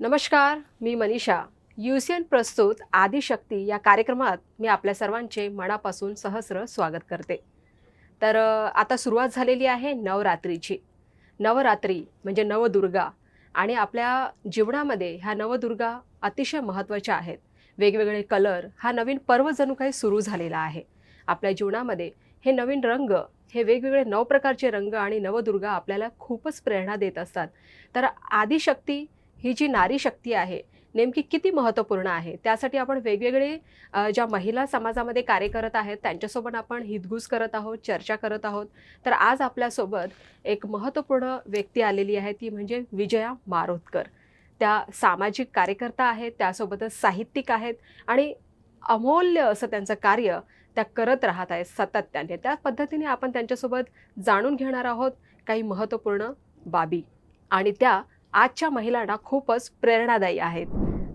नमस्कार, मी मनीषा. UCN प्रस्तुत आदिशक्ती या कार्यक्रमात मी आपल्या सर्वांचे मनापासून सहस्र स्वागत करते. तर आता सुरुवात झालेली आहे नवरात्रीची. नवरात्री म्हणजे नवदुर्गा आणि आपल्या जीवनामध्ये ह्या नवदुर्गा अतिशय महत्त्वाच्या आहेत. वेगवेगळे कलर हा नवीन पर्व जणू काही सुरू झालेला आहे. आपल्या जीवनामध्ये हे नवीन रंग, हे वेगवेगळे 9 प्रकारचे रंग आणि नवदुर्गा आपल्याला खूपच प्रेरणा देत असतात. तर आदिशक्ती ही जी नारी शक्ती आहे, नेमकी किती महत्त्वपूर्ण आहे, त्यासाठी आपण वेगवेगळे ज्या महिला समाजामध्ये कार्य करत आहेत, त्यांच्यासोबत आपण हितगुज करत आहोत, चर्चा करत आहोत. तर आज आपल्यासोबत एक महत्त्वपूर्ण व्यक्ती आलेली आहे, ती म्हणजे विजया मारोतकर. त्या सामाजिक कार्यकर्ता आहेत, त्यासोबतच साहित्यिक आहेत आणि अमूल्य असं त्यांचं कार्य त्या करत राहत आहेत सातत्याने. त्या पद्धतीने आपण त्यांच्यासोबत जाणून घेणार आहोत काही महत्त्वपूर्ण बाबी आणि त्या आजच्या महिलांना खूपच प्रेरणादायी आहेत.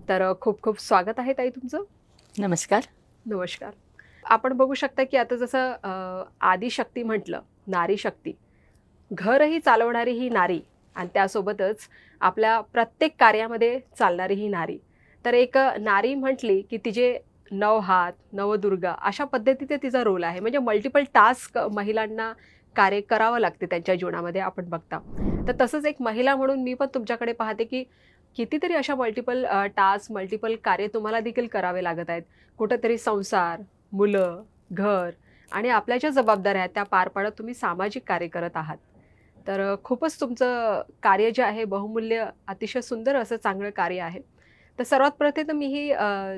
तर खूप खूप स्वागत आहे ताई तुमचं. नमस्कार. नमस्कार. आपण बघू शकता की आता जसं आदिशक्ती म्हटलं, नारी शक्ती, घरही चालवणारी ही नारी आणि त्यासोबतच आपल्या प्रत्येक कार्यामध्ये चालणारी ही नारी. तर एक नारी म्हटली की तिचे 9 हात, नवदुर्गा अशा पद्धतीचे तिचा रोल आहे. म्हणजे मल्टिपल टास्क महिलांना कार्य करावं लागते त्यांच्या जीवनामध्ये आपण बघता. तर तसंच एक महिला म्हणून मी पण तुमच्याकडे पाहते की कितीतरी अशा मल्टिपल टास्क, मल्टिपल कार्य तुम्हाला देखील करावे लागत आहेत. कुठेतरी संसार, मुलं, घर आणि आपल्या ज्या जबाबदाऱ्या आहेत त्या पार पाडत तुम्ही सामाजिक कार्य करत आहात. तर खूपच तुमचं कार्य जे आहे बहुमूल्य, अतिशय सुंदर असं चांगलं कार्य आहे. तर सर्वात प्रथम मी ही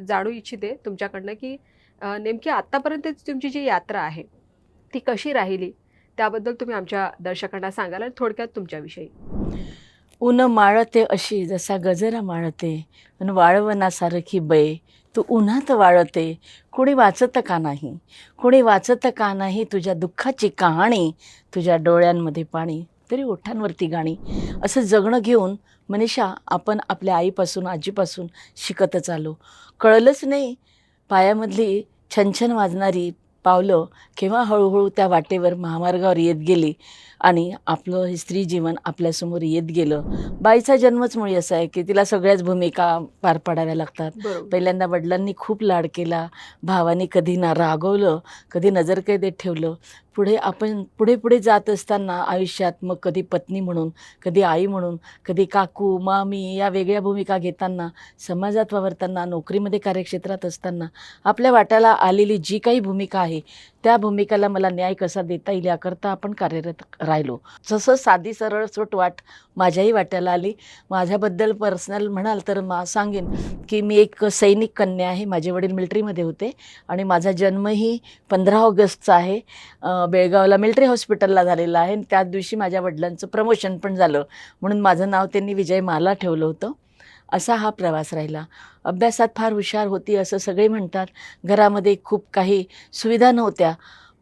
जाणू इच्छिते तुमच्याकडनं की नेमकी आत्तापर्यंतची तुमची जी यात्रा आहे, ती कशी राहिली? त्याबद्दल तुम्ही आमच्या दर्शकांना सांगाल आणि थोडक्यात तुमच्याविषयी. ऊन माळते अशी जसा गजरा माळते, अन वाळवणासारखी बै तू उन्हात वाळते. कोणी वाचत का नाही, कोणी वाचत का नाही तुझ्या दुःखाची कहाणी, तुझ्या डोळ्यांमध्ये पाणी तरी ओठांवरती गाणी. असं जगणं घेऊन मनीषा आपण आपल्या आईपासून आजीपासून शिकतच आलो. कळलंच नाही पायामधली छनछन वाजणारी पावलं केव्हा हळूहळू त्या वाटेवर महामार्गावर येत गेली आणि आपलं हे स्त्री जीवन आपल्यासमोर येत गेलं. बाईचा जन्मच मुळी असा आहे की तिला सगळ्याच भूमिका पार पाडाव्या लागतात. बरोबर. पहिल्यांदा वडिलांनी खूप लाड केला, भावाने कधी ना रागवलं, कधी नजरकैदेत ठेवलं. पुढे आपण पुढे पुढे जात असताना आयुष्यात मग कधी पत्नी म्हणून, कधी आई म्हणून, कधी काकू, मामी या वेगळ्या भूमिका घेताना, समाजात वावरताना, नोकरीमध्ये कार्यक्षेत्रात असताना आपल्या वाट्याला आलेली जी काही भूमिका आहे त्या भूमिकेला मला न्याय कसा देता येईल याकरता आपण कार्यरत राहिलो. जसं साधी सरळसोट वाट माझ्याही वाट्याला आली. माझ्याबद्दल पर्सनल म्हणाल तर सांगेन की मी एक सैनिक कन्या आहे. माझे वडील मिलिटरीमध्ये होते आणि माझा जन्मही 15 ऑगस्टचा आहे. बेळगावला मिलिटरी हॉस्पिटलला झालेला आहे. त्याच दिवशी माझ्या वडिलांचं प्रमोशन पण झालं, म्हणून माझं नाव त्यांनी विजय माला ठेवलं होतं. असा हा प्रवास राहिला. अभ्यासात फार हुशार होती असं सगळे म्हणतात. घरामध्ये खूप काही सुविधा नव्हत्या,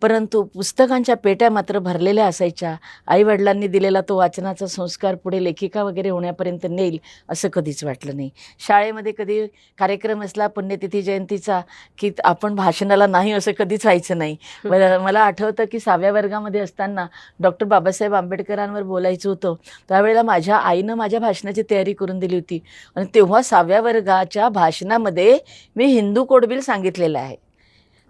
परंतु पुस्तकांच्या पेट्या मात्र भरलेल्या असायच्या. आईवडिलांनी दिलेला तो वाचनाचा संस्कार पुढे लेखिका वगैरे होण्यापर्यंत नेईल असं कधीच वाटलं नाही. शाळेमध्ये कधी कार्यक्रम असला पुण्यतिथी जयंतीचा की आपण भाषणाला नाही असं कधीच व्हायचं नाही. मला आठवतं की 6व्या वर्गामध्ये असताना डॉक्टर बाबासाहेब आंबेडकरांवर बोलायचं होतं. त्यावेळेला माझ्या आईनं माझ्या भाषणाची तयारी करून दिली होती आणि तेव्हा 6व्या वर्गाच्या भाषणामध्ये मी हिंदू कोडबिल सांगितलेलं आहे.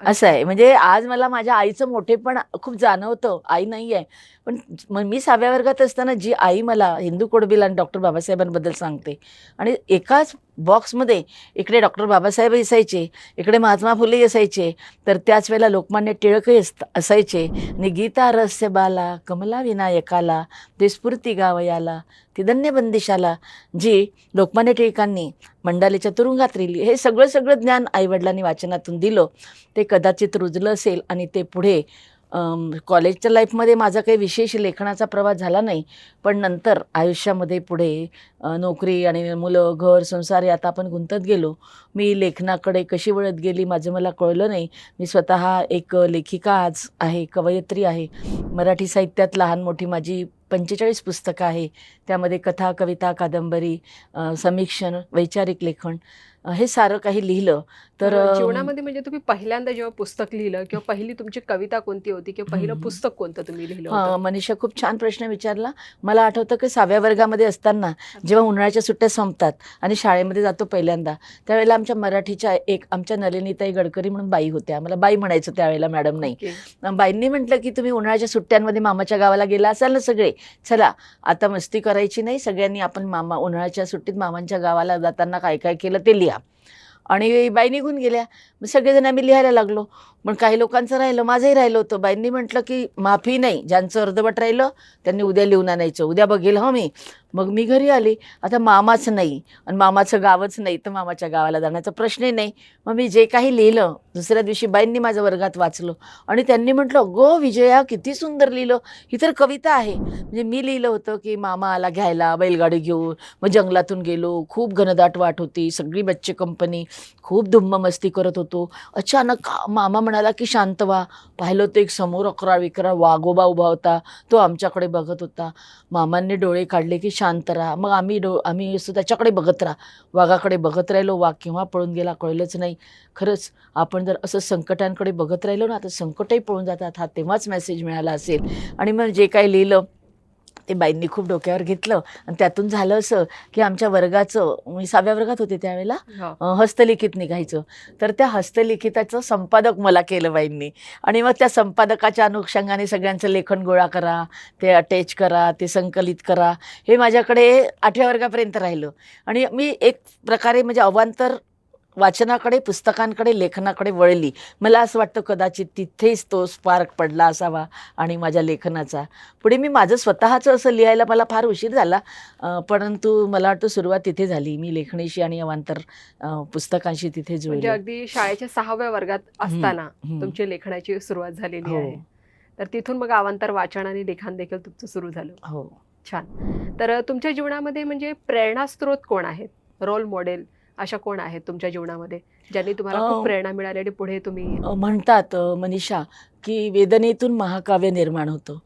असं आहे. म्हणजे आज मला माझ्या आईचं मोठेपण खूप जाणवतं. आई नाही आहे, पण मी 6व्या वर्गात असताना जी आई मला हिंदू कोडबिल आणि डॉक्टर बाबासाहेबांबद्दल सांगते आणि एकाच बॉक्समध्ये इकडे डॉक्टर बाबासाहेब असायचे, इकडे महात्मा फुले असायचे, तर त्याच वेळेला लोकमान्य टिळकही असायचे आणि गीता रहस्य बाला कमला विनायकाला ते स्फूर्ती गावयाला ती धन्य बंदिशाला जी लोकमान्य टिळकांनी मंडालेच्या तुरुंगात लिहिली. हे सगळं ज्ञान आईवडिलांनी वाचनातून दिलं. ते कदाचित रुजलं असेल आणि ते पुढे कॉलेजच्या लाईफमध्ये माझा काही विशेष लेखनाचा प्रवास झाला नाही, पण नंतर आयुष्यामध्ये पुढे नोकरी आणि मुलं, घर, संसार यात आपण गुंतत गेलो. मी लेखनाकडे कशी वळत गेली माझं मला कळलं नाही. मी स्वतः एक लेखिका आज आहे, कवयित्री आहे. मराठी साहित्यात लहान मोठी माझी 45 पुस्तकं आहे. त्यामध्ये कथा, कविता, कादंबरी, समीक्षण, वैचारिक लेखन. हे सारं काही लिहिलं. तर जीवनामध्ये म्हणजे तुम्ही पहिल्यांदा जेव्हा पुस्तक लिहिलं किंवा पहिली तुमची कविता कोणती होती किंवा पहिलं हम्म. पुस्तक कोणतं तुम्ही लिहिलं हां, होतं? मनीषा खूप छान प्रश्न विचारला. मला आठवतं की 6व्या वर्गामध्ये असताना जेव्हा उन्हाळ्याच्या सुट्ट्या संपतात आणि शाळेमध्ये जातो पहिल्यांदा, त्यावेळेला आमच्या मराठीच्या आमच्या नलिनीताई गडकरी म्हणून बाई होत्या. मला बाई म्हणायचं त्यावेळेला, मॅडम नाही. ओके. बाईंनी म्हटलं की तुम्ही उन्हाळ्याच्या सुट्ट्यांमध्ये मामाच्या गावाला गेला असाल ना सगळे, चला आता मस्ती करायची नाही, सगळ्यांनी आपण उन्हाळ्याच्या सुट्टीत मामांच्या गावाला जाताना काय काय केलं ते लिहा. आणि बाई निघून गेल्या. मग सगळेजण आम्ही लिहायला लागलो. पण काही लोकांचं राहिलं, माझंही राहिलं होतं. बाईंनी म्हटलं की माफी नाही, ज्यांचं अर्धवट राहिलं त्यांनी उद्या लिहून आणायचं, उद्या बघेल हं मी. मग मी घरी आली. आता मामाच नाही आणि मामाचं गावच नाही, तर मामाच्या गावाला जाण्याचा प्रश्नही नाही. मग मी जे काही लिहिलं दुसऱ्या दिवशी बाईंनी माझ्या वर्गात वाचलं आणि त्यांनी म्हटलं, गो विजया किती सुंदर लिहिलं, ही तर कविता आहे. म्हणजे मी लिहिलं होतं की मामा आला घ्यायला बैलगाडी घेऊन, मग जंगलातून गेलो, खूप घनदाट वाट होती, सगळी बच्चे कंपनी, खूप धुम्म मस्ती करत होतो. अचानक मामा म्हणाला की शांत व्हा. पाहिलं तर एक समोर 11-11 वाघोबा उभा होता, तो आमच्याकडे बघत होता. मामांनी डोळे काढले की शांत राहा. मग आम्ही असं त्याच्याकडे बघत राहा, वाघाकडे बघत राहिलो. वाघ केव्हा पळून गेला कळलंच नाही. खरंच आपण जर असं संकटांकडे बघत राहिलो ना, तर संकटही पळून जातात, हा तेव्हाच मेसेज मिळाला असेल. आणि मग जे काही लिहिलं ते बाईंनी खूप डोक्यावर घेतलं आणि त्यातून झालं असं की आमच्या वर्गाचं, मी 6व्या वर्गात होते त्यावेळेला, हो. हस्तलिखित निघायचं. तर त्या हस्तलिखिताचं संपादक मला केलं बाईंनी. आणि मग त्या संपादकाच्या अनुषंगाने सगळ्यांचं लेखन गोळा करा, ते अटॅच करा, ते संकलित करा, हे माझ्याकडे 8व्या वर्गापर्यंत राहिलं. आणि मी एक प्रकारे म्हणजे अवांतर वाचनाकडे, पुस्तकांकडे, लेखनाकडे वळली. मला असं वाटतं कदाचित तिथेच तो स्पार्क पडला असावा आणि माझ्या लेखनाचा. पुढे मी माझं स्वतःचं असं लिहायला मला फार उशीर झाला, परंतु मला वाटतं सुरुवात तिथे झाली. मी लेखणीशी आणि अवांतर पुस्तकांशी तिथे म्हणजे जुळले. अगदी शाळेच्या 6व्या वर्गात असताना हम्म. तुमची लेखनाची सुरुवात झालेली हो आहे. तर तिथून मग अवांतर वाचन आणि लिखाण देखील तुमचं सुरू झालं. हो. छान. तर तुमच्या जीवनामध्ये म्हणजे प्रेरणास्रोत कोण आहेत? रोल मॉडेल अशा कोण आहेत तुमच्या जीवनामध्ये, ज्यांनी तुम्हाला खूप अ, प्रेरणा मिळाली आणि पुढे तुम्ही म्हणतात मनीषा की वेदनेतून महाकाव्य निर्माण होतं.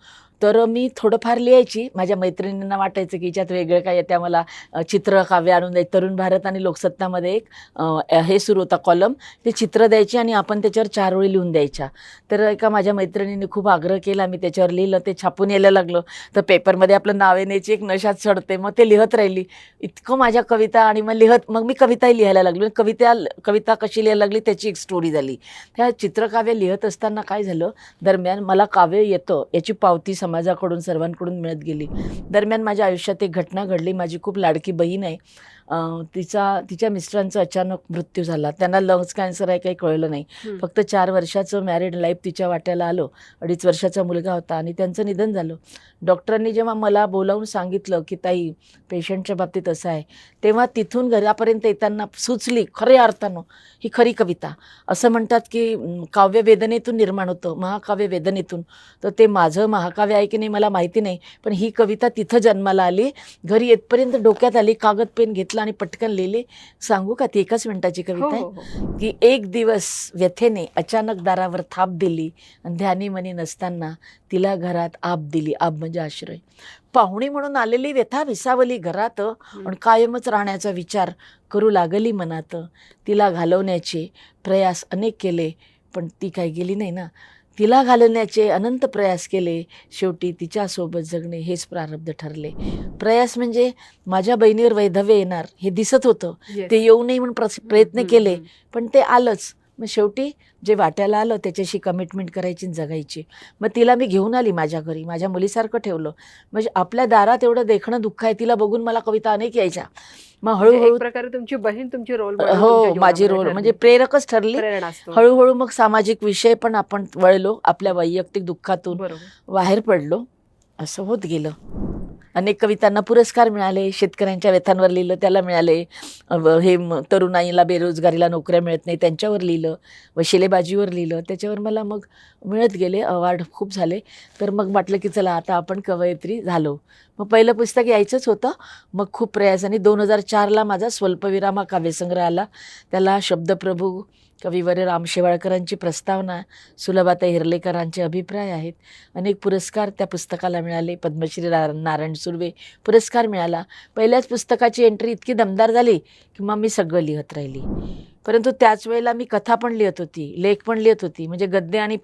तर मी थोडंफार लिहायची. माझ्या मैत्रिणींना वाटायचं की हिच्यात वेगळं काय येत्या, मला चित्रकाव्य आणून द्यायची. तरुण भारत आणि लोकसत्तामध्ये एक हे सुरू होता कॉलम, ते चित्र द्यायची आणि आपण त्याच्यावर 4 ओळी लिहून द्यायच्या. तर एका माझ्या मैत्रिणीने खूप आग्रह केला, मी त्याच्यावर लिहिलं, ते छापून यायला लागलं. तर पेपरमध्ये आपलं नाव येण्याची एक नशात चढते. मग ते लिहत राहिली इतकं माझ्या कविता, आणि मग मी कविताही लिहायला लागली. कविता कशी लिहायला लागली त्याची एक स्टोरी झाली. त्या चित्रकाव्य लिहत असताना काय झालं, दरम्यान मला काव्य येतं याची पावती समाजाकडून, सर्वांकडून मिळत गेली. दरम्यान माझ्या आयुष्यात एक घटना घडली. माझी खूप लाडकी बहीण आहे, तिच्या मिस्टरांचा अचानक मृत्यू झाला. त्यांना लंग्स कॅन्सर आहे, काही कळलं नाही. हं. फक्त 4 वर्षाचं मॅरिड लाईफ तिच्या वाट्याला आलं. 2.5 वर्षाचा मुलगा होता आणि त्यांचं निधन झालं. डॉक्टरांनी जेव्हा मला बोलावून सांगितलं की ताई पेशंटच्या बाबतीत असं आहे, तेव्हा तिथून घरापर्यंत येताना सुचली खऱ्या अर्थानं ही खरी कविता. असं म्हणतात की काव्य वेदनेतून निर्माण होतं, महाकाव्य वेदनेतून. तर ते माझं महाकाव्य आहे की नाही मला माहिती नाही, पण ही कविता तिथं जन्माला आली. घरी येतपर्यंत डोक्यात आली, कागद पेन घेतला आणि पटकन लिहिली. सांगू का, ती 1 मिनिटाची हो, कविता आहे. हो, हो. की एक दिवस व्यथेने अचानक दारावर थाप दिली आणि ध्यानी मनी नसताना तिला घरात आप दिली. आप म्हणजे आश्रय. पाहुणी म्हणून आलेली व्यथा विसावली घरात, आणि कायमच राहण्याचा विचार करू लागली मनात. तिला घालवण्याचे प्रयास अनेक केले, पण ती काही गेली नाही ना. तिला घालवण्याचे अनंत प्रयास केले, शेवटी तिच्यासोबत जगणे हेच प्रारब्ध ठरले. प्रयास म्हणजे माझ्या बहिणीवर वैधव्य येणार हे दिसत होतं, Yes. ते येऊ नये म्हणून प्रयत्न हं, केले, हं. पण ते आलंच. मग शेवटी जे वाट्याला आलं त्याच्याशी कमिटमेंट करायची आणि जगायची. मग तिला मी घेऊन आली माझ्या घरी, माझ्या मुलीसारखं ठेवलं. म्हणजे आपल्या दारात एवढं देखणं दुःख आहे, तिला बघून मला कविता अनेक यायच्या. मग म्हणजे हळूहळू एक प्रकारे तुमची बहीण तुमची रोल मॉडेल हो, तुमच्या माझी जीवनामध्ये रोल ठरली. म्हणजे प्रेरकच ठरली. प्रेरणास्रोत. हळूहळू मग सामाजिक विषय पण आपण वळलो, आपल्या वैयक्तिक दुःखातून बरोबर. बाहेर पडलो, असं होत गेलं. अनेक कवितांना पुरस्कार मिळाले. शेतकऱ्यांच्या व्यथांवर लिहिलं, त्याला मिळाले. तरुणाईला, बेरोजगारीला नोकऱ्या मिळत नाही त्यांच्यावर लिहिलं, वशिलेबाजीवर लिहिलं, त्याच्यावर मला मग मिळत गेले अवॉर्ड, खूप झाले. तर मग म्हटलं की चला आता आपण कवयित्री झालो. मग पहिलं पुस्तक यायचंच होतं. मग खूप प्रयासाने 2004ला माझा स्वल्पविराम हा काव्यसंग्रह आला. त्याला शब्दप्रभू कविवर्य राम शेवाळकरांची प्रस्तावना, सुलभाताई हिरलेकरांचे अभिप्राय आहेत. अनेक पुरस्कार त्या पुस्तकाला मिळाले. पद्मश्री नारायण सुर्वे पुरस्कार मिळाला. पहिल्याच पुस्तकाची एंट्री इतकी दमदार झाली की मग मी सगळं लिहत राहिली. परंतु त्याच वेळेला मी कथा पण लिहित होती, लेख पण लिहित होती, म्हणजे गद्य आणि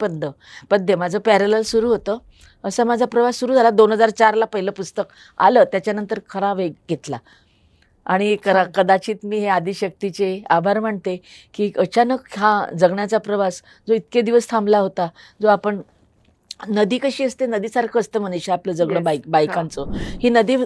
पद्य माझं पॅरलल सुरू होतं. असा माझा प्रवास सुरू झाला. 2004ला पहिलं पुस्तक आलं, त्याच्यानंतर खरा वेग घेतला. आणि कदाचित मी हे आदिशक्तीचे आभार मानते की अचानक हा जगण्याचा प्रवास जो इतके दिवस थांबला होता, जो आपण नदी कशी असते, नदीसारखं असतं मनीषा आपलं जगणं. Yes. बायकांचं ही नदी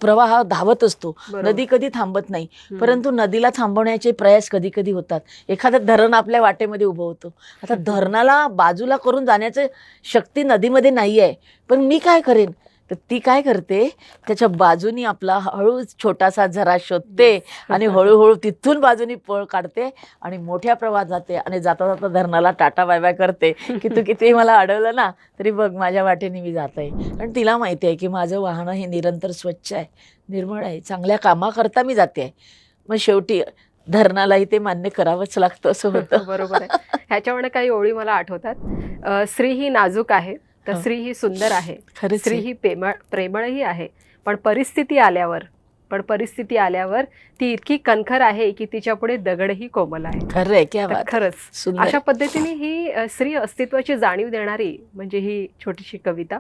प्रवाह धावत असतो, बरोबर. नदी कधी थांबत नाही. परंतु नदीला थांबवण्याचे प्रयास कधी कधी होतात. एखादं धरण आपल्या वाटेमध्ये उभं होतं. आता धरणाला बाजूला करून जाण्याची शक्ती नदीमध्ये नाही आहे, पण मी काय करेन, तर ती काय करते, त्याच्या बाजूनी आपला हळू छोटासा झरा शोधते आणि हळूहळू तिथून बाजूनी पळ काढते आणि मोठ्या प्रवाहात जाते आणि जाता जाता धरणाला टाटा बाय बाय करते की तू किती मला अडवलं ना तरी बघ माझ्या वाटेने मी जात आहे. कारण तिला माहिती आहे की माझं वाहनं हे निरंतर स्वच्छ आहे, निर्मळ आहे, चांगल्या कामाकरता मी जाते आहे. मग शेवटी धरणालाही ते मान्य करावंच लागतं असं होतं. बरोबर आहे. ह्याच्यामुळे काही ओळी मला आठवतात. स्त्री ही नाजूक आहे, तर स्त्री ही सुंदर आहे, खरंच स्त्री आहे. ही प्रेमळही आहे, पण परिस्थिती आल्यावर ती इतकी कणखर आहे की तिच्या पुढे दगडही कोमल आहे. खरं आहे, क्या तर बात. खरंच सुंदर. अशा पद्धतीने ही स्त्री अस्तित्वाची जाणीव देणारी म्हणजे ही छोटीशी कविता.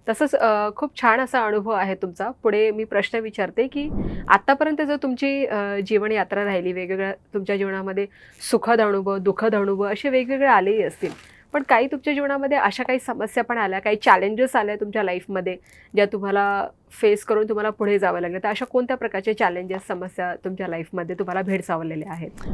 तसंच खूप छान असा अनुभव आहे तुमचा. पुढे मी प्रश्न विचारते की आत्तापर्यंत जर तुमची जीवन यात्रा राहिली, वेगवेगळ्या तुमच्या जीवनामध्ये सुखद अनुभव, दुःखद अनुभव असे वेगवेगळे आलेही असतील, पण काही तुमच्या जीवनामध्ये अशा काही समस्या पण आल्या, काही चॅलेंजेस आल्या तुमच्या लाईफमध्ये ज्या तुम्हाला फेस करून तुम्हाला पुढे जावं लागलं, तर अशा कोणत्या प्रकारचे चॅलेंजेस, समस्या तुमच्या लाईफमध्ये तुम्हाला भेडसावलेल्या आहेत?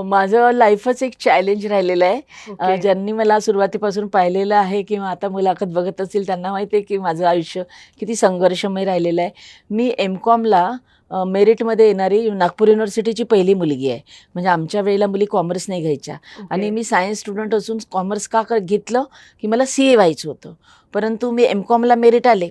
माझं लाईफच एक चॅलेंज राहिलेलं आहे. ओके. ज्यांनी मला सुरुवातीपासून पाहिलेलं आहे किंवा आता मुलाखत बघत असतील त्यांना माहिती आहे की माझं आयुष्य किती संघर्षमय राहिलेलं आहे. मी एमकॉमला मेरिटमध्ये येणारी नागपूर युनिव्हर्सिटीची पहिली मुलगी आहे. म्हणजे आमच्या वेळेला मुली कॉमर्स नाही घ्यायच्या. आणि मी सायन्स स्टुडंट असून कॉमर्स घेतलं की मला CA व्हायचं होतं. परंतु मी एमकॉमला मेरिट आले,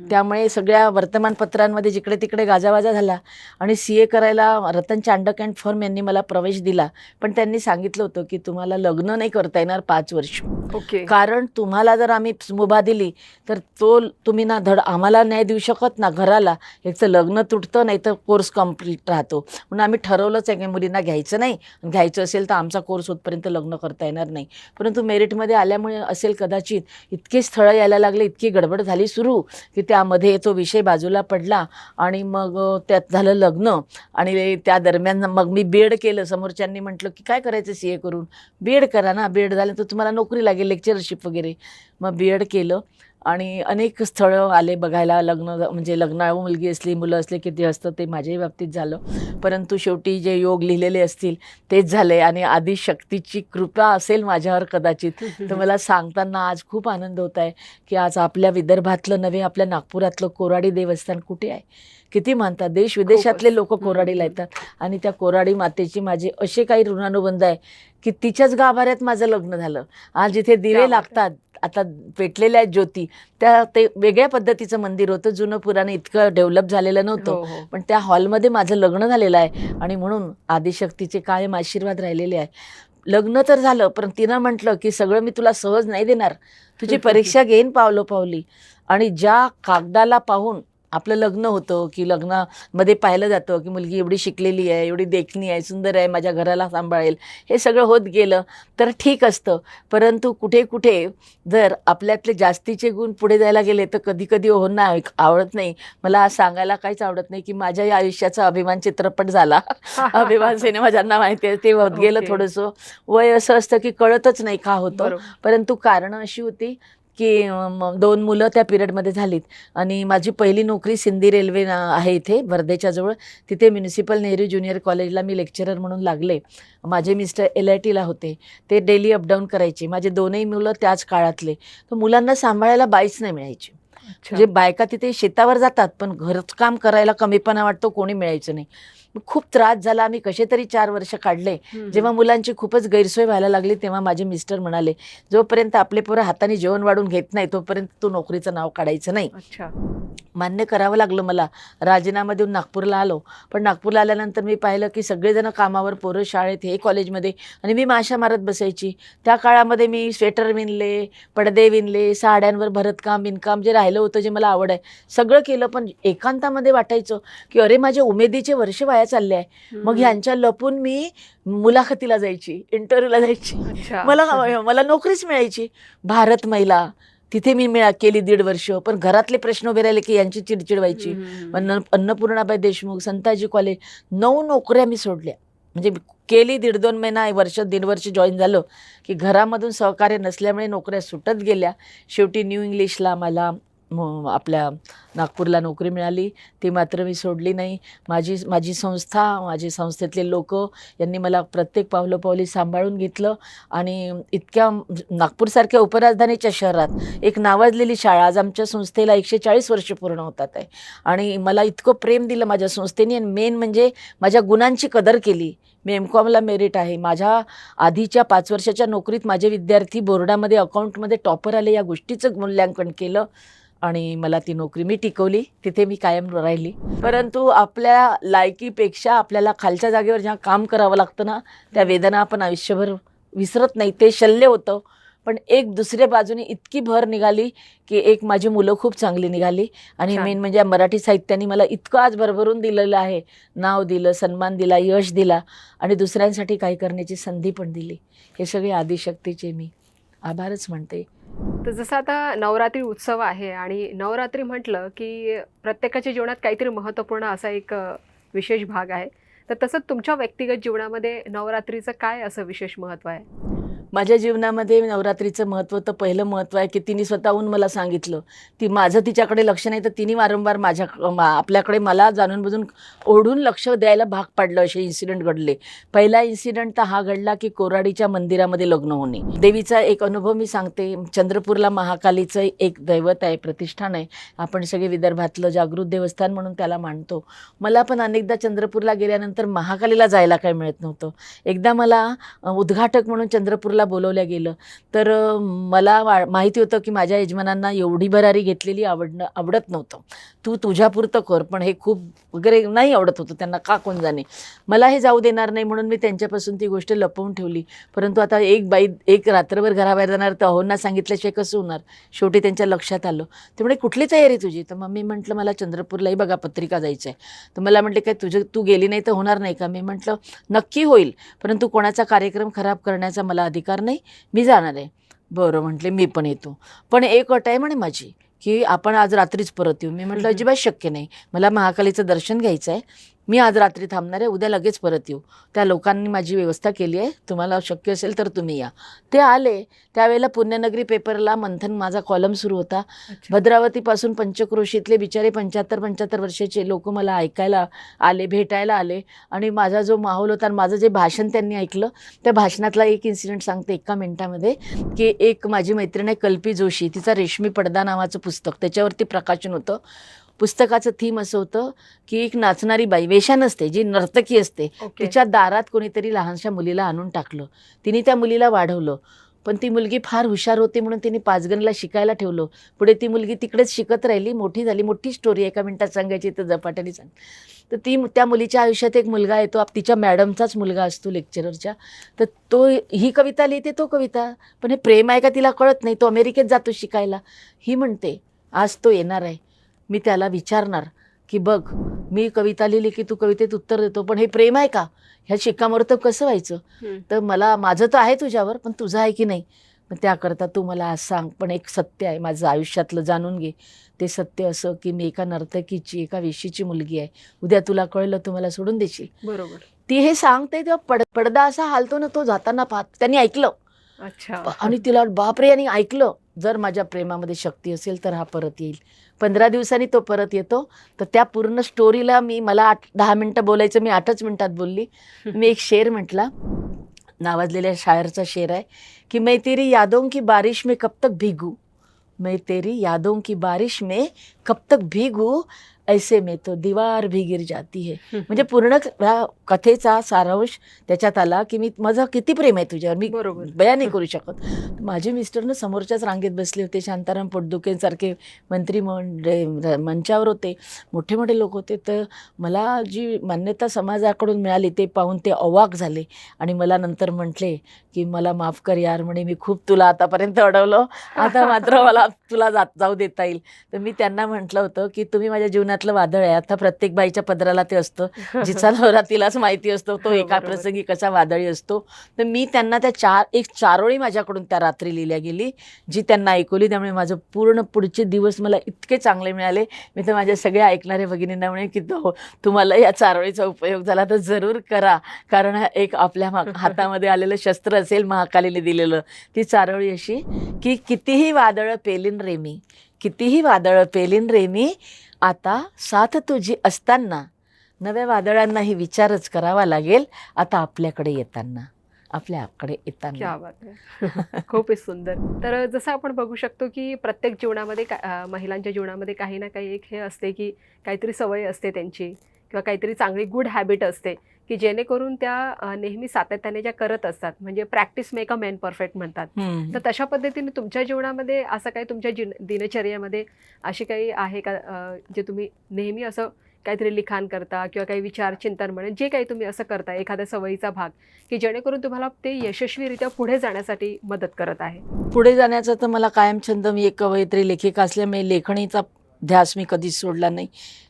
त्यामुळे सगळ्या वर्तमानपत्रांमध्ये जिकडे तिकडे गाजावाजा झाला आणि CA करायला रतन चांडक अँड फर्म यांनी मला प्रवेश दिला. पण त्यांनी सांगितलं होतं की तुम्हाला लग्न नाही करता येणार 5 वर्ष. ओके. कारण तुम्हाला जर आम्ही मुभा दिली तर तुम्ही ना धड आम्हाला न्याय देऊ शकत ना घराला, एक तर लग्न तुटतं नाही तर कोर्स कम्प्लीट राहतो. म्हणून आम्ही ठरवलंच आहे की मुलींना घ्यायचं नाही, घ्यायचं असेल तर आमचा कोर्स होतपर्यंत लग्न करता येणार नाही. परंतु मेरिटमध्ये आल्यामुळे असेल कदाचित इतके स्थळं यायला लागले, इतकी गडबड झाली सुरू की त्यामध्ये तो विषय बाजूला पडला आणि मग त्यात झालं लग्न. आणि त्या दरम्यान मग मी B.Ed केलं. समोरच्यांनी म्हटलं की काय करायचं CA करून, B.Ed करा ना, B.Ed झालं तर तुम्हाला नोकरी लागेल, लेक्चरशिप वगैरे. मग B.Ed केलं आणि अनेक स्थळं आले बघायला. म्हणजे लग्नाळू मुलगी असली, मुलं असले किती असतं ते माझ्याही बाबतीत झालं. परंतु शेवटी जे योग लिहिलेले असतील तेच झाले आणि आदिशक्तीची कृपा असेल माझ्यावर कदाचित. तर मला सांगताना आज खूप आनंद होत आहे की आज आपल्या विदर्भातलं नव्हे, आपल्या नागपुरातलं कोराडी देवस्थान कुठे आहे, किती म्हणतात. देश विदेशातले लोक कोराडीला येतात आणि त्या कोराडी मातेची माझे असे काही ऋणानुबंध आहे की तिच्याच गाभाऱ्यात माझं लग्न झालं. आज जिथे दिवे लागतात, आता पेटलेल्या आहेत ज्योती, ते वेगळ्या पद्धतीचं मंदिर होतं. जुनं पुराण इतकं डेव्हलप झालेलं नव्हतं, पण त्या हॉलमध्ये माझं लग्न झालेलं आहे. आणि म्हणून आदिशक्तीचे कायम आशीर्वाद राहिलेले आहे. लग्न तर झालं, पण तिनं म्हटलं की सगळं मी तुला सहज नाही देणार, तुझी परीक्षा घेईन पावलोपावली. आणि ज्या कागदाला पाहून आपलं लग्न होतं की लग्नामध्ये पाहिलं जातं की मुलगी एवढी शिकलेली आहे, एवढी देखणी आहे, सुंदर आहे, माझ्या घराला सांभाळेल, हे सगळं होत गेलं तर ठीक असतं. परंतु कुठे कुठे जर आपल्यातले जास्तीचे गुण पुढे जायला गेले तर कधी कधी नाही आवडत नाही. मला आज सांगायला काहीच आवडत नाही की माझ्याही आयुष्याचा अभिमान चित्रपट झाला. अभिमान सिनेमा ज्यांना माहिती आहे ते होत गेलं. थोडंसं वय असं असतं की कळतच नाही का होतं. परंतु कारणं अशी होती की 2 मुलं त्या पिरियडमध्ये झालीत. आणि माझी पहिली नोकरी सिंधी रेल्वे आहे इथे वर्धेच्या जवळ, तिथे म्युनिसिपल नेहरू ज्युनियर कॉलेजला मी लेक्चरर म्हणून लागले. माझे मिस्टर LITला होते, ते डेली अपडाऊन करायचे. माझे 2ही मुलं त्याच काळातले. तर मुलांना सांभाळायला बाईच नाही मिळायची. म्हणजे बायका तिथे शेतावर जातात पण घरकाम करायला कमीपणा वाटतो, कोणी मिळायचं नाही. खूप त्रास झाला. आम्ही कसे तरी 4 वर्ष काढले. जेव्हा मुलांची खूपच गैरसोय व्हायला लागली तेव्हा माझे मिस्टर म्हणाले, जोपर्यंत आपले पोरं हाताने जेवण वाढून घेत नाही तोपर्यंत तू नोकरीचं नाव काढायचं नाही. अच्छा. मान्य करावं लागलं मला. राजीनामा देऊन नागपूरला आलो. पण नागपूरला आल्यानंतर मी पाहिलं की सगळेजण कामावर, पोरं शाळेत, हे कॉलेजमध्ये, आणि मी माशा मारत बसायची. त्या काळामध्ये मी स्वेटर विणले, पडदे विणले, साड्यांवर भरतकाम विणकाम, जे राहिलं होतं, जे मला आवड आहे, सगळं केलं. पण एकांतामध्ये वाटायचं की अरे माझे उमेदीचे वर्ष वाया चालले आहे. मग ह्यांच्या लपून मी मुलाखतीला जायची, इंटरव्ह्यूला जायची. अच्छा. मला नोकरीच मिळायची. भारत महिला तिथे मी केली 1.5 वर्ष. पण घरातले प्रश्न उभे राहिले की यांची चिडचिड व्हायची. अन्नपूर्णाबाई देशमुख, संताजी कॉलेज, 9 नोकऱ्या मी सोडल्या. म्हणजे केली 1.5-2 महिना, वर्ष 1.5 वर्ष जॉईन झालं की घरामधून सहकार्य नसल्यामुळे नोकऱ्या सुटत गेल्या. शेवटी न्यू इंग्लिशला मला आपल्या नागपूरला नोकरी मिळाली. ती मात्र मी सोडली नाही. माझी संस्था, माझी संस्थेतले लोक यांनी मला प्रत्येक पावलोपावली सांभाळून घेतलं. आणि इतक्या नागपूरसारख्या उपराजधानीच्या शहरात एक नावाजलेली शाळा, आज आमच्या संस्थेला 140 वर्ष पूर्ण होतात आहे, आणि मला इतकं प्रेम दिलं माझ्या संस्थेने. आणि मेन म्हणजे माझ्या गुणांची कदर केली. मी MCOMला मेरिट आहे. माझ्या आधीच्या 5 वर्षाच्या नोकरीत माझे विद्यार्थी बोर्डामध्ये अकाउंटमध्ये टॉपर आले, या गोष्टीचं मूल्यांकन केलं आणि मला ती नोकरी मी टिकवली. तिथे मी कायम राहिली. परंतु आपल्या लायकीपेक्षा आपल्याला खालच्या जागेवर जेव्हा काम करावं लागतं ना, त्या वेदना आपण आयुष्यभर विसरत नाही. ते शल्य होतं. पण एक दुसऱ्या बाजूने इतकी भर निघाली की एक माझी मुलं खूप चांगली निघाली. आणि छान. मेन म्हणजे मराठी साहित्याने मला इतकं आज भरभरून दिलेलं आहे. नाव दिलं, सन्मान दिला, यश दिला, आणि दुसऱ्यांसाठी काही करण्याची संधी पण दिली. हे सगळे आदिशक्तीचे मी आभारच म्हणते. तर जसं आता नवरात्री उत्सव आहे, आणि नवरात्री म्हटलं की प्रत्येकाच्या जीवनात काहीतरी महत्त्वपूर्ण असा एक विशेष भाग आहे. तर तसंच तुमच्या व्यक्तिगत जीवनामध्ये नवरात्रीचं काय असं विशेष महत्त्व आहे? माझ्या जीवनामध्ये नवरात्रीचं महत्त्व, तर पहिलं महत्त्व आहे की तिने स्वतःहून मला सांगितलं. माझं तिच्याकडे लक्ष नाही, तर तिने वारंवार आपल्याकडे मला जाणून बुजून ओढून लक्ष द्यायला भाग पाडलं. असे इन्सिडेंट घडले. पहिला इन्सिडेंट तर हा घडला की कोराडीच्या मंदिरामध्ये लग्न होणे. देवीचा एक अनुभव मी सांगते. चंद्रपूरला महाकालीचं एक दैवत आहे, प्रतिष्ठान आहे. आपण सगळे विदर्भातलं जागृत देवस्थान म्हणून त्याला मानतो. मला पण अनेकदा चंद्रपूरला गेल्यानंतर महाकालीला जायला काय मिळत नव्हतं. एकदा मला उद्घाटक म्हणून चंद्रपूरला बोलवल्या गेलं. तर मला माहिती होतं की माझ्या यजमानांना एवढी भरारी घेतलेली आवडत नव्हतं. तू तुझ्यापुरतं कर. पण हे खूप वगैरे नाही आवडत होतं त्यांना, का कोण जाणे. मला हे जाऊ देणार नाही म्हणून मी त्यांच्यापासून ती गोष्ट लपवून ठेवली. परंतु आता एक रात्रभर घराबाहेर जाणार, तर अहोंना सांगितल्याशिवाय कसं होणार. शेवटी त्यांच्या लक्षात आलं. ते म्हणे कुठली तयारी तुझी. तर मग मी म्हटलं मला चंद्रपूरलाही बघा पत्रिका जायचं आहे. तर मला म्हटले काय तू गेली नाही तर होणार नाही का. मी म्हटलं नक्की होईल, परंतु कोणाचा कार्यक्रम खराब करण्याचा मला अधिकार नाही, मी जाणार आहे. बरं म्हटले, मी पण येतो. पण एक अट आहे म्हणे माझी, की आपण आज रात्रीच परत येऊ. मी म्हटलं अजिबात शक्य नाही, मला महाकालीचं दर्शन घ्यायचं आहे. मी आज रात्री थांबणार आहे, उद्या लगेच परत येऊ. त्या लोकांनी माझी व्यवस्था केली आहे, तुम्हाला शक्य असेल तर तुम्ही या. ते आले. त्यावेळेला पुण्यनगरी पेपरला मंथन माझा कॉलम सुरू होता. भद्रावतीपासून पंचक्रोशीतले बिचारे 75 वर्षाचे लोक मला ऐकायला आले, भेटायला आले. आणि माझा जो माहोल होता, माझं जे भाषण त्यांनी ऐकलं, त्या भाषणातला एक इन्सिडेंट सांगते 1 मिनिटामध्ये. की एक माझी मैत्रीण आहे कल्पी जोशी, तिचा रेशमी पडदा नावाचं पुस्तक, त्याच्यावरती प्रकाशन होतं. पुस्तकाचं थीम असं होतं की एक नाचणारी बाई, वेश्या नसते, जी नर्तकी असते, तिच्या दारात कोणीतरी लहानशा मुलीला आणून टाकलं. तिने त्या मुलीला वाढवलं. पण ती मुलगी फार हुशार होती म्हणून तिने पाचगणीला शिकायला ठेवलं. पुढे ती मुलगी तिकडेच शिकत राहिली, मोठी झाली. मोठी स्टोरी 1 मिनिटात सांगायची तर झपाट्याने सांग. तर त्या मुलीच्या आयुष्यात एक मुलगा येतो, तिच्या मॅडमचाच मुलगा असतो, लेक्चररच्या. तर तो ही कविता लिहिते, तो कविता. पण हे प्रेम आहे का तिला कळत नाही. तो अमेरिकेत जातो शिकायला. ही म्हणते आज तो येणार आहे, मी त्याला विचारणार की बघ, मी कविता लिहिली की तू कवितेत उत्तर देतो, पण हे प्रेम आहे का, ह्या शिक्कामोर्तब कसं व्हायचं. तर माझं तर आहे तुझ्यावर, पण तुझं आहे की नाही. मग त्याकरता तू मला आज सांग. पण एक सत्य आहे माझं आयुष्यातलं, जाणून घे. ते सत्य असं की मी एका नर्तकीची, एका वेश्येची मुलगी आहे. उद्या तुला कळलं तू मला सोडून देशील. बरोबर. ती हे सांगते तेव्हा पडदा असा हालतो ना, तो जाताना पाहत त्यांनी ऐकलं. अच्छा. आणि तिला बापरे, यांनी ऐकलं. जर माझ्या प्रेमामध्ये शक्ती असेल तर हा परत येईल. 15 दिवसांनी तो परत येतो. तर त्या पूर्ण स्टोरीला मला 10 मिनटं बोलायचं, मी 8च मिनिटात बोलली. मी एक शेर म्हटला, नावाजलेल्या शायरचा शेर आहे की मैं तेरी यादों की बारिश में कब तक भीगू, मैं तेरी यादों की बारिश में कब तक भीगू, ऐसे में तो दीवार भी गिर जाती है. म्हणजे पूर्ण ह्या कथेचा सारांश त्याच्यात आला की मी माझं किती प्रेम आहे तुझ्यावर, मी बरोबर. बयान नाही करू शकत. माझे मिस्टरनं समोरच्याच रांगेत बसले होते. शांताराम पोटदुखेंसारखे मंत्री मंचावर होते, मोठे मोठे लोक होते. तर मला जी मान्यता समाजाकडून मिळाली ते पाहून ते अवाक झाले आणि मला नंतर म्हटले की मला माफ कर यार, म्हणे मी खूप तुला आतापर्यंत अडवलं, आता मात्र मला तुला जाऊ देता येईल. तर मी त्यांना म्हटलं होतं की तुम्ही माझ्या जीवनातलं वादळ आहे. आता प्रत्येक बाईच्या पदराला ते असतं, जिचा नवरा तिलाच माहिती असतो तो एका बरोबर. प्रसंगी कसा वादळी असतो. तर मी त्यांना त्या चारोळी माझ्याकडून त्या रात्री लिहिल्या गेली, जी त्यांना ऐकवली. त्यामुळे माझं पूर्ण पुढचे दिवस मला इतके चांगले मिळाले. मी तर माझ्या सगळ्या ऐकणाऱ्या भगिनींना म्हणे की तुम्हाला या चारोळीचा उपयोग झाला तर जरूर करा, कारण हा एक आपल्या हातामध्ये आलेलं शस्त्र असेल महाकालीने दिलेलं. ती चारोळी अशी की कितीही वादळं पेलीन रेमी, कितीही वादळं पेलीन रेमी, आता साथ तुझी असताना नव्या वादळांनाही विचारच करावा लागेल आता आपल्याकडे येताना, आपल्याकडे येताना. क्या बात आहे. खूपच सुंदर. तर जसं आपण बघू शकतो की प्रत्येक जीवनामध्ये महिलांच्या जीवनामध्ये काही ना काही एक हे असते की काहीतरी सवय असते त्यांची किंवा काहीतरी चांगली गुड हॅबिट असते की जेणेकरून त्या नेहमी सातत्याने ज्या करत असतात, म्हणजे practice make a man perfect म्हणतात. तर तशा पद्धतीने तुमच्या जीवनामध्ये असं काही तुमच्या दिनचर्येमध्ये अशी काही आहे का जे तुम्ही नेहमी असं काहीतरी लिखाण करता किंवा काही विचार चिंतन म्हणून जे काही तुम्ही असं करता, एखाद्या सवयीचा भाग की जेणेकरून तुम्हाला ते यशस्वीरित्या पुढे जाण्यासाठी मदत करत आहे? पुढे जाण्याचा तर मला कायम छंद. मी एक कवयित्री लेखिका असल्यामुळे लेखणीचा ध्यास मी कधीच सोडला नाही.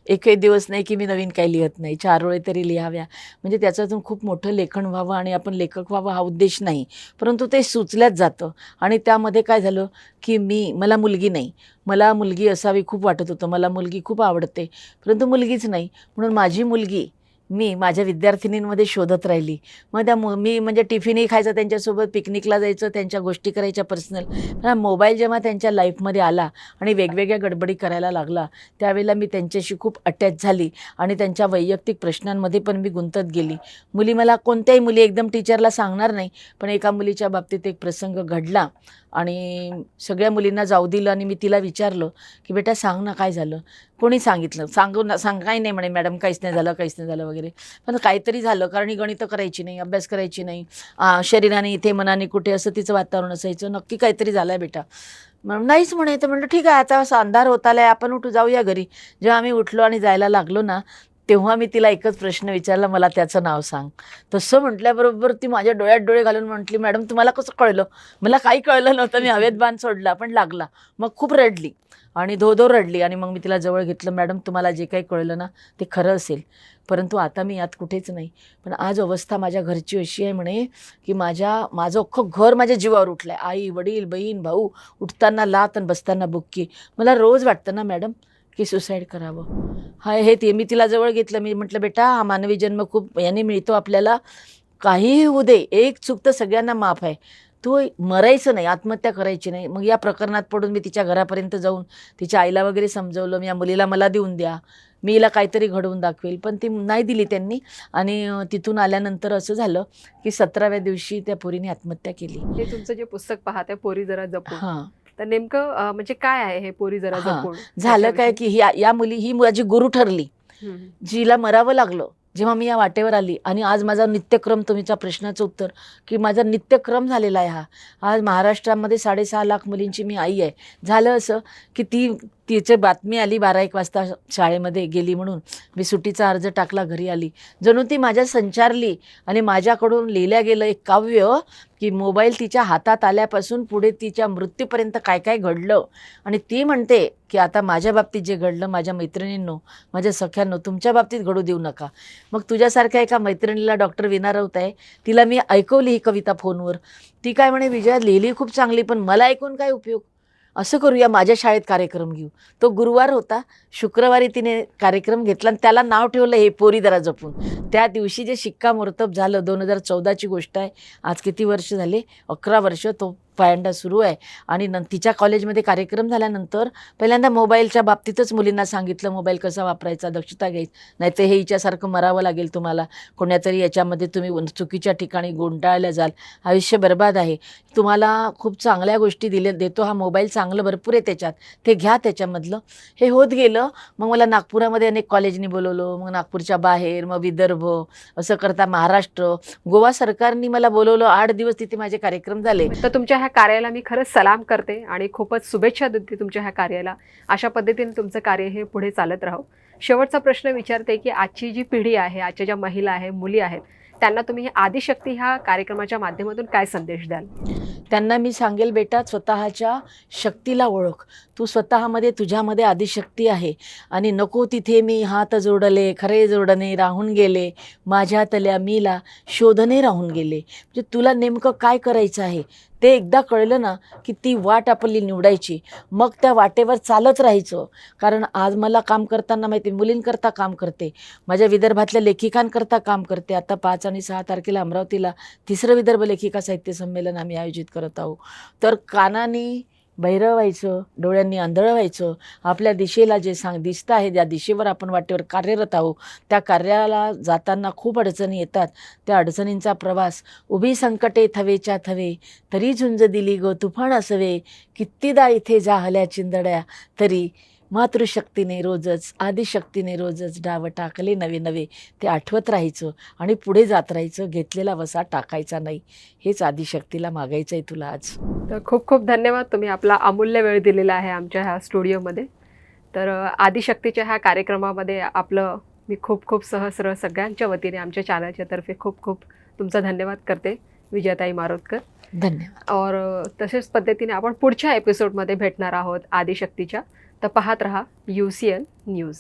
एकही दिवस नाही की मी नवीन काही लिहत नाही. चारोळी तरी लिहाव्या, म्हणजे त्याच्यातून खूप मोठं लेखन व्हावं आणि आपण लेखक व्हावं हा उद्देश नाही, परंतु ते सुचल्याच जातं. आणि त्यामध्ये काय झालं की मला मुलगी नाही, मला मुलगी असावी खूप वाटत होतं. मला मुलगी खूप आवडते, परंतु मुलगीच नाही. म्हणून माझी मुलगी मी माझ्या विद्यार्थिनींमध्ये शोधत राहिली. मग मी म्हणजे टिफिनही खायचं त्यांच्यासोबत, पिकनिकला जायचं, त्यांच्या गोष्टी करायच्या पर्सनल. मोबाईल जेव्हा त्यांच्या लाईफमध्ये आला आणि वेगवेगळ्या गडबडी करायला लागला, त्यावेळेला मी त्यांच्याशी खूप अटॅच झाली आणि त्यांच्या वैयक्तिक प्रश्नांमध्ये पण मी गुंतत गेली. मला कोणत्याही मुली एकदम टीचरला सांगणार नाही, पण एका मुलीच्या बाबतीत एक प्रसंग घडला आणि सगळ्या मुलींना जाऊ दिलं आणि मी तिला विचारलं की बेटा सांग ना काय झालं. कोणी सांगितलं, काही नाही म्हणे मॅडम, काहीच नाही झालं वगैरे. पण काहीतरी झालं, कारण ही गणितं करायची नाही, अभ्यास करायची नाही, शरीराने इथे मनाने कुठे, असं तिचं वातावरण असायचं. नक्की काहीतरी झालं आहे बेटा. नाहीच म्हणे. तर म्हटलं ठीक आहे, आता असा अंधार होत आला आहे, आपण उठू जाऊया घरी. जेव्हा आम्ही उठलो आणि जायला लागलो ना, तेव्हा मी तिला एकच प्रश्न विचारला, मला त्याचं नाव सांग. तसं म्हटल्याबरोबर ती माझ्या डोळ्यात डोळे घालून म्हटली, मॅडम तुम्हाला कसं कळलं? मला काही कळलं नव्हतं, मी हवेत बाण सोडला पण लागला. मग खूप रडली आणि धो रडली आणि मग मी तिला जवळ घेतलं. मॅडम तुम्हाला जे काही कळलं ना ते खरं असेल, परंतु आता मी यात कुठेच नाही. पण आज अवस्था माझ्या घरची अशी आहे म्हणे की माझं अख्खं घर माझ्या जीवावर उठलं आहे. आई वडील बहीण भाऊ, उठताना लात आणि बसताना बुक्की. मला रोज वाटतं ना मॅडम की सुसाईड करावं. ते मी तिला जवळ घेतलं. मी म्हटलं बेटा, हा मानवी जन्म खूप याने मिळतो आपल्याला, काहीही होऊ दे, एक चूक तर सगळ्यांना माफ आहे. तू मरायचं नाही, आत्महत्या करायची नाही. मग या प्रकरणात पडून मी तिच्या घरापर्यंत जाऊन तिच्या आईला वगैरे समजवलं, या मुलीला मला देऊन द्या, मी हिला काहीतरी घडवून दाखवेल. पण ती नाही दिली त्यांनी. आणि तिथून आल्यानंतर असं झालं की 17व्या दिवशी त्या पोरीने आत्महत्या केली. हे तुमचं जे पुस्तक पाहते पोरी जरा जपून, हां. तर नेमकं म्हणजे काय आहे हे पोरी जरा जपून? झालं काय की या मुली ही माझी गुरु ठरली, जिला मरावं लागलं जेव्हा मी या वाटेवर आली. आणि आज माझा नित्यक्रम, तुमच्या प्रश्नाचं उत्तर की माझा नित्यक्रम झालेला आहे हा. आज महाराष्ट्रामध्ये 6.5 लाख मुलींची मी आई आहे. झालं असं की तिची बातमी आली 12-1 वाजता शाळेमध्ये गेली म्हणून. मी सुट्टीचा अर्ज टाकला, घरी आली. जणू ती माझ्या संचारली आणि माझ्याकडून लिहिल्या गेलं एक काव्य की मोबाईल तिच्या हातात आल्यापासून पुढे तिच्या मृत्यूपर्यंत काय काय घडलं. आणि ती म्हणते की आता माझ्या बाबतीत जे घडलं, माझ्या मैत्रिणींनो, माझ्या सख्यांनो, तुमच्या बाबतीत घडू देऊ नका. मग तुझ्यासारख्या एका मैत्रिणीला, डॉक्टर वीणा राऊत आहे, तिला मी ऐकवली ही कविता फोनवर. ती काय म्हणे, विजया लिहिली खूप चांगली, पण मला ऐकून काय उपयोग, असं करूया माझ्या शाळेत कार्यक्रम घेऊ. तो गुरुवार होता, शुक्रवारी तिने कार्यक्रम घेतला आणि त्याला नाव ठेवलं हे पोरी जरा जपून. त्या दिवशी जे शिक्कामोर्तब झालं, 2014ची गोष्ट आहे, आज किती वर्ष झाले, 11 वर्ष, तो पायंडा सुरू आहे. आणि तिच्या कॉलेजमध्ये कार्यक्रम झाल्यानंतर पहिल्यांदा मोबाईलच्या बाबतीतच मुलींना सांगितलं मोबाईल कसा वापरायचा, दक्षता घ्यायची, नाही तर हे हिच्यासारखं मरावं लागेल तुम्हाला, कोणातरी याच्यामध्ये तुम्ही चुकीच्या ठिकाणी गुंडाळल्या जाल, आयुष्य बर्बाद आहे. तुम्हाला खूप चांगल्या गोष्टी देतो हा मोबाईल, चांगलं भरपूर आहे त्याच्यात, ते घ्या त्याच्यामधलं. हे होत गेलं. मग मला नागपुरामध्ये अनेक कॉलेजनी बोलवलं, मग नागपूरच्या बाहेर, मग विदर्भ, असं करता महाराष्ट्र, गोवा सरकारनी मला बोलवलं. 8 दिवस तिथे माझे कार्यक्रम झाले. तर तुमच्या ह्या कार्याला मी खरंच सलाम करते आणि खूपच शुभेच्छा देते तुमच्या ह्या कार्याला. अशा पद्धतीने तुमचं कार्य हे पुढे चालत राहो. शेवटचा प्रश्न विचारते की आजची जी पिढी आहे, आजच्या ज्या महिला आहे, मुली आहेत, त्यांना तुम्ही आदिशक्ती ह्या कार्यक्रमाच्या माध्यमातून काय संदेश द्याल? त्यांना मी सांगेल, बेटा स्वतःच्या शक्तीला ओळख. तू स्वतःमध्ये, तुझ्यामध्ये आदिशक्ती आहे. आणि नको तिथे मी हात जोडले, खरे जोडणे राहून गेले, माझ्यातल्या मीला शोधणे राहून गेले. म्हणजे तुला नेमकं काय करायचं आहे ते एकदा कळलं ना की ती वाट आपली निवडायची, मग त्या वाटेवर चालत राहायचं. कारण आज मला काम करताना माहिती, मुलींकरता काम करते, माझ्या विदर्भातल्या लेखिकांकरता काम करते. आता 5 आणि 6 तारखेला अमरावतीला 3रं विदर्भ लेखिका साहित्य संमेलन आम्ही आयोजित करत आहोत. तर कानांनी बहिरं व्हायचं, डोळ्यांनी आंधळं व्हायचं. आपल्या दिशेला जे दिसतं आहे, ज्या दिशेवर आपण वाटेवर कार्यरत आहोत, त्या कार्याला जाताना खूप अडचणी येतात. त्या अडचणींचा प्रवास, उभी संकटे थवेच्या थवे, तरी झुंज दिली गो तुफान असवे, कितीदा इथे जाहल्या चिंदड्या, तरी मातृशक्तीने रोजच, आदिशक्तीने रोजच डाव टाकले नवे नवे. ते आठवत राहायचं आणि पुढे जात राहायचं. घेतलेला वसा टाकायचा नाही. हेच आदिशक्तीला मागायचं आहे तुला आज. तर खूप खूप धन्यवाद, तुम्ही आपला अमूल्य वेळ दिलेला आहे आमच्या ह्या स्टुडिओमध्ये. तर आदिशक्तीच्या ह्या कार्यक्रमामध्ये आपलं मी खूप खूप सहस्र सगळ्यांच्या वतीने आमच्या चॅनलच्या तर्फे खूप खूप तुमचा धन्यवाद करते, विजयाताई मारोतकर. धन्यवाद. और तशाच पद्धतीने आपण पुढच्या एपिसोडमध्ये भेटणार आहोत आदिशक्तीच्या. तर पाहत रहा UCN न्यूज.